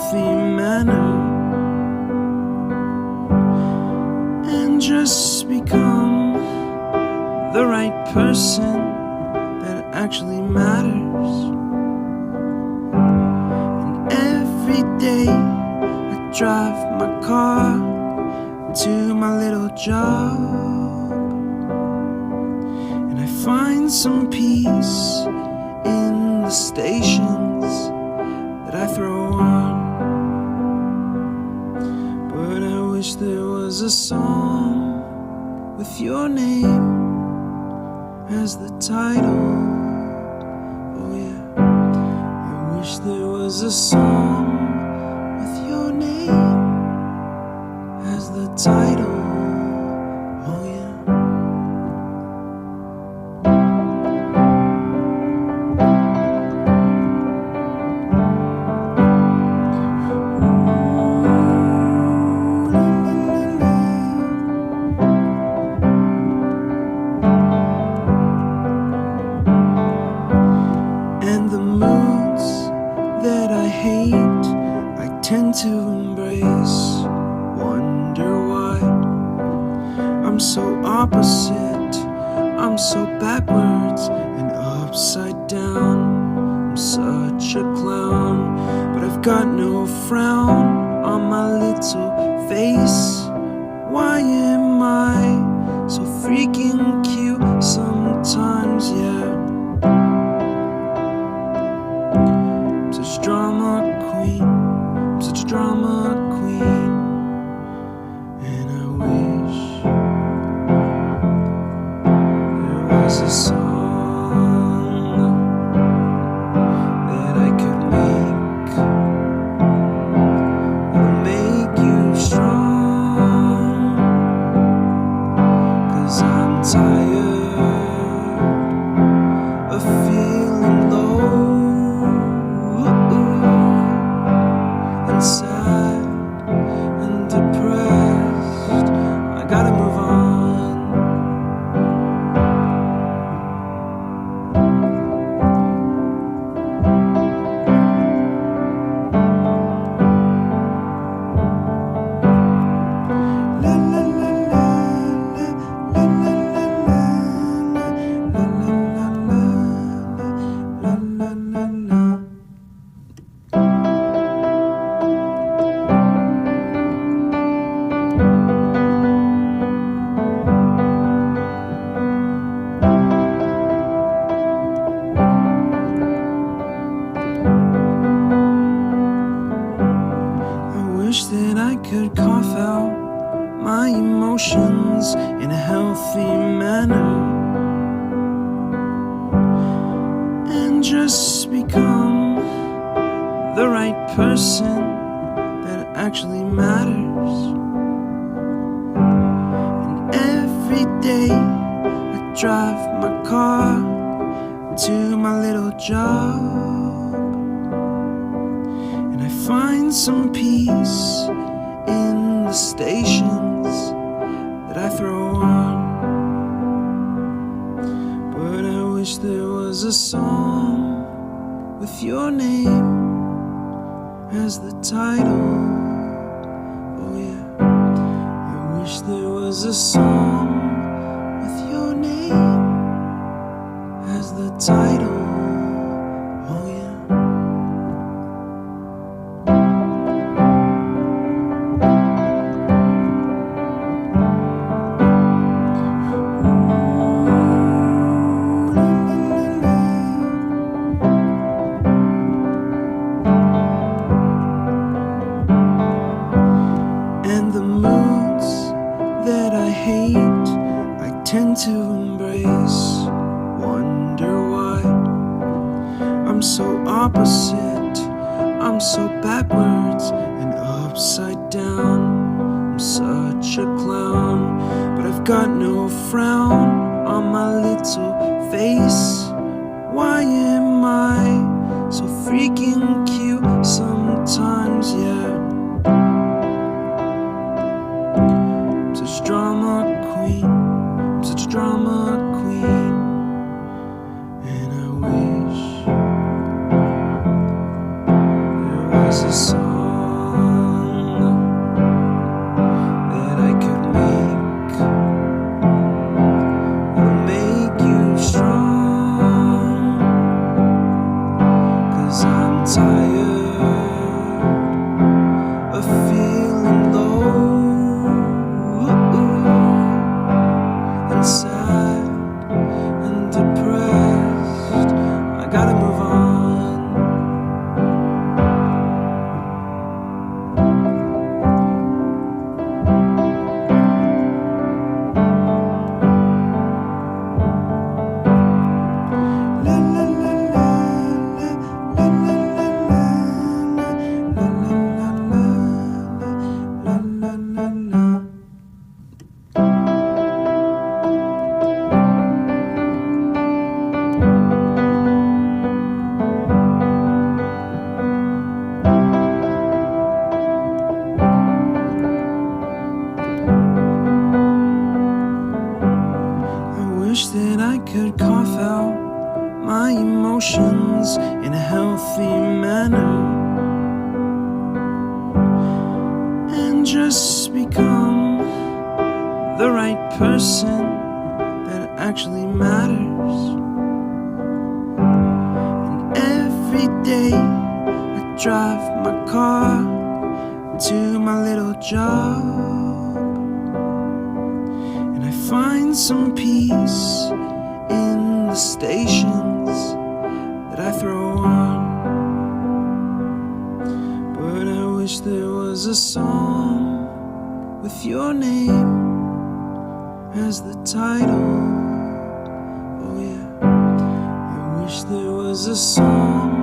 healthy manner and just become the right person that actually matters. And every day I drive my car to my little job, and I find some peace in the stations that I throw on. But I wish there was a song with your name as the title. Oh yeah, I wish there was a song with your name as the title. Oh yeah. And the moods that I hate, I tend to embrace. Wonder why I'm so opposite, I'm so backwards and upside down. I'm such a clown, but I've got no frown on my little face. Why am I so freaking cute sometimes, yeah? I'm such a drama queen, I'm such a drama queen. And I wish there was a song that I could make that'll make you strong. 'Cause I'm tired of feeling low and sad and depressed. I gotta move on. La la la la la la la la la la la. I wish that I could cough out my emotions in a healthy manner and just become the right person that actually matters. And every day I drive my car to my little job, and I find some peace in the stations that I throw on. But I wish there was a song with your name as the title. Oh yeah, I wish there was a song with your name as the title. Oh yeah. And the moods that I hate, I tend to embrace. Wonder why I'm so opposite, I'm so backwards and upside down. I'm such a clown, but I've got no frown on my little face. Why am I so freaking cute sometimes, yeah? I'm such a drama queen, I'm such a drama queen. And I wish there was a song wish that I could cough out my emotions in a healthy manner and just become the right person that actually matters. And every day I drive my car to my little job, and I find some peace in the stations that I throw on. But I wish there was a song with your name as the title. Oh yeah, I wish there was a song